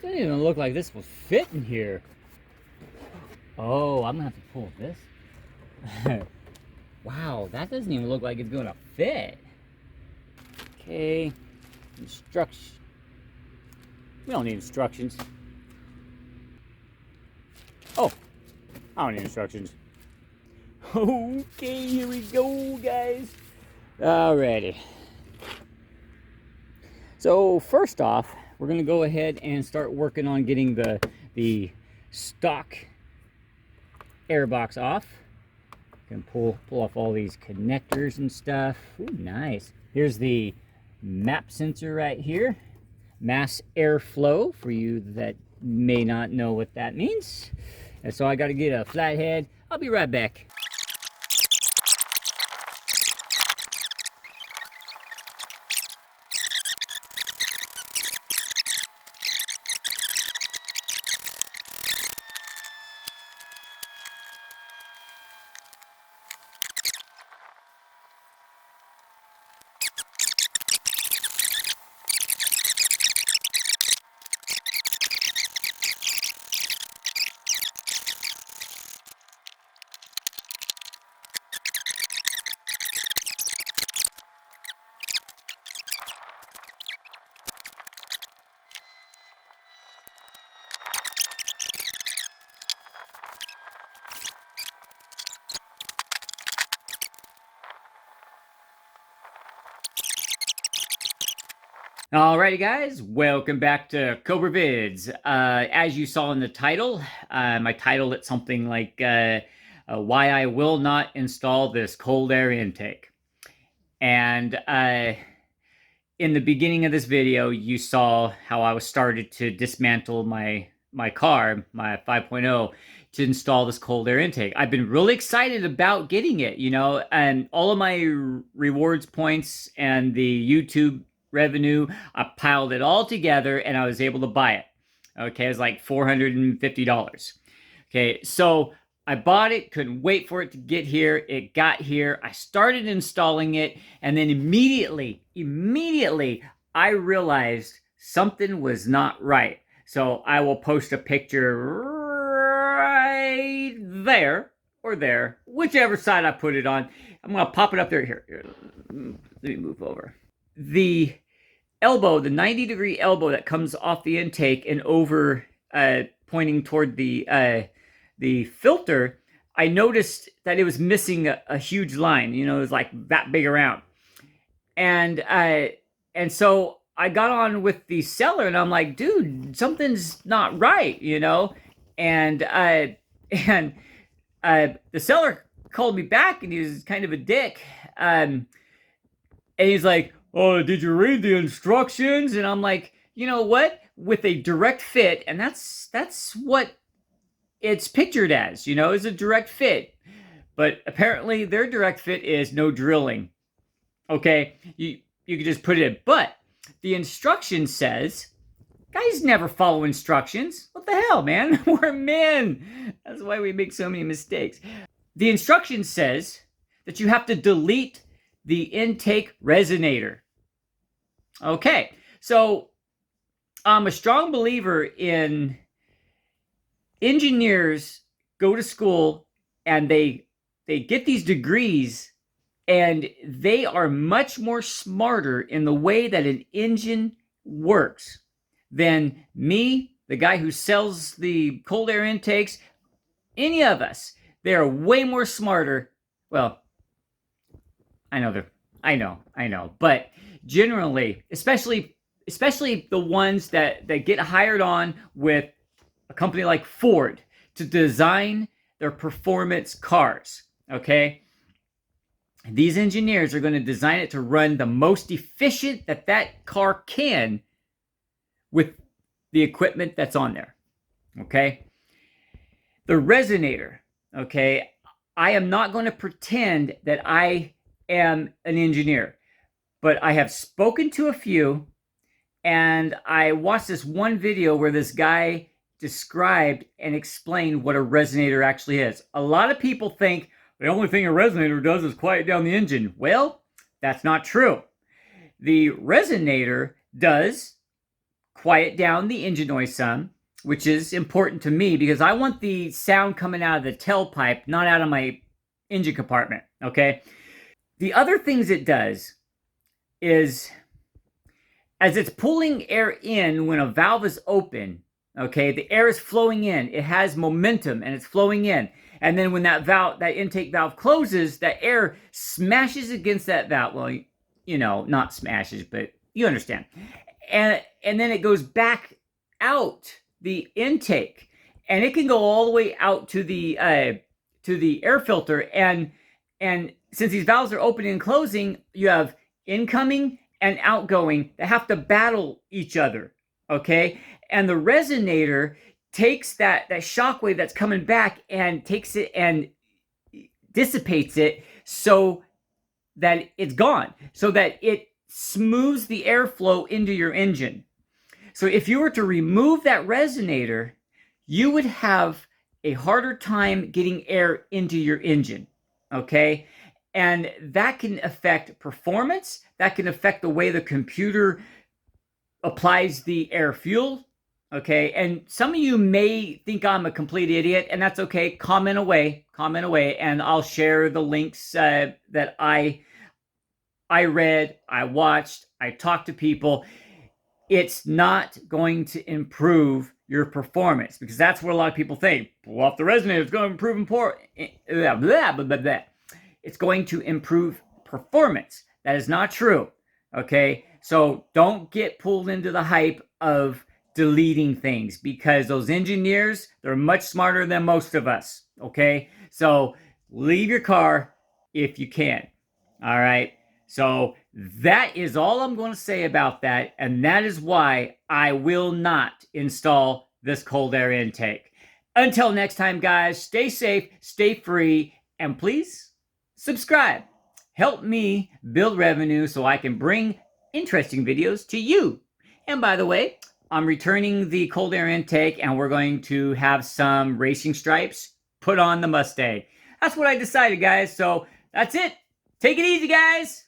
Doesn't even look like this will fit in here. Oh, I'm gonna have to pull this. Wow, that doesn't even look like it's gonna fit. Okay, instructions. We don't need instructions. Oh, I don't need instructions. Okay, here we go, guys. Alrighty. So first off, we're gonna go ahead and start working on getting the stock airbox off. Can pull off all these connectors and stuff. Ooh, nice. Here's the map sensor right here. Mass airflow for you that may not know what that means. And so I got to get a flathead. I'll be right back. Alrighty guys, welcome back to Cobra Vids. As you saw in the title, I titled it something like why I will not install this cold air intake. And in the beginning of this video, you saw how I was started to dismantle my car, my 5.0, to install this cold air intake. I've been really excited about getting it, you know, and all of my rewards points and the YouTube revenue, I piled it all together and I was able to buy it. Okay, it was like $450. Okay, so I bought it, couldn't wait for it to get here. It got here. I started installing it, and then immediately, I realized something was not right. So I will post a picture right there or there, whichever side I put it on. I'm gonna pop it up there. Here, let me move over. The elbow, the 90-degree elbow that comes off the intake and over, pointing toward the filter, I noticed that it was missing a huge line. You know, it was like that big around. And so I got on with the seller and I'm like, dude, something's not right, you know? And the seller called me back and he was kind of a dick. And he's like, oh, did you read the instructions? And I'm like, you know what? With a direct fit, and that's what it's pictured as, you know, is a direct fit. But apparently their direct fit is no drilling. Okay, you can just put it in. But the instruction says, guys never follow instructions. What the hell, man? We're men. That's why we make so many mistakes. The instruction says that you have to delete the intake resonator. Okay, so I'm a strong believer in engineers go to school and they get these degrees and they are much more smarter in the way that an engine works than me, the guy who sells the cold air intakes, any of us. They are way more smarter. Well, I know. But generally, especially the ones that get hired on with a company like Ford to design their performance cars, okay? These engineers are going to design it to run the most efficient that car can with the equipment that's on there, okay? The resonator, okay? I am not going to pretend that I am an engineer, but I have spoken to a few, and I watched this one video where this guy described and explained what a resonator actually is. A lot of people think the only thing a resonator does is quiet down the engine. Well, that's not true. The resonator does quiet down the engine noise some, which is important to me because I want the sound coming out of the tailpipe, not out of my engine compartment, okay? The other things it does is, as it's pulling air in when a valve is open, okay, the air is flowing in. It has momentum and it's flowing in. And then when that intake valve closes, that air smashes against that valve. Well, you know, not smashes, but you understand. And then it goes back out the intake, and it can go all the way out to the air filter. And since these valves are opening and closing, you have incoming and outgoing that have to battle each other, okay? And the resonator takes that shock wave that's coming back and takes it and dissipates it so that it's gone, so that it smooths the airflow into your engine. So if you were to remove that resonator, you would have a harder time getting air into your engine, okay? And that can affect performance. That can affect the way the computer applies the air fuel, okay? And some of you may think I'm a complete idiot, and that's okay. Comment away, and I'll share the links that I read, I watched, I talked to people. It's not going to improve your performance, because that's what a lot of people think. Pull off the resonator, it's going to improve blah, blah, blah, blah. It's going to improve performance. That is not true, okay? So don't get pulled into the hype of deleting things, because those engineers, they're much smarter than most of us, okay? So leave your car if you can, all right? So that is all I'm going to say about that, and that is why I will not install this cold air intake. Until next time, guys, stay safe, stay free, and please subscribe. Help me build revenue so I can bring interesting videos to you. And by the way, I'm returning the cold air intake, and we're going to have some racing stripes put on the Mustang. That's what I decided, guys. So that's it. Take it easy, guys.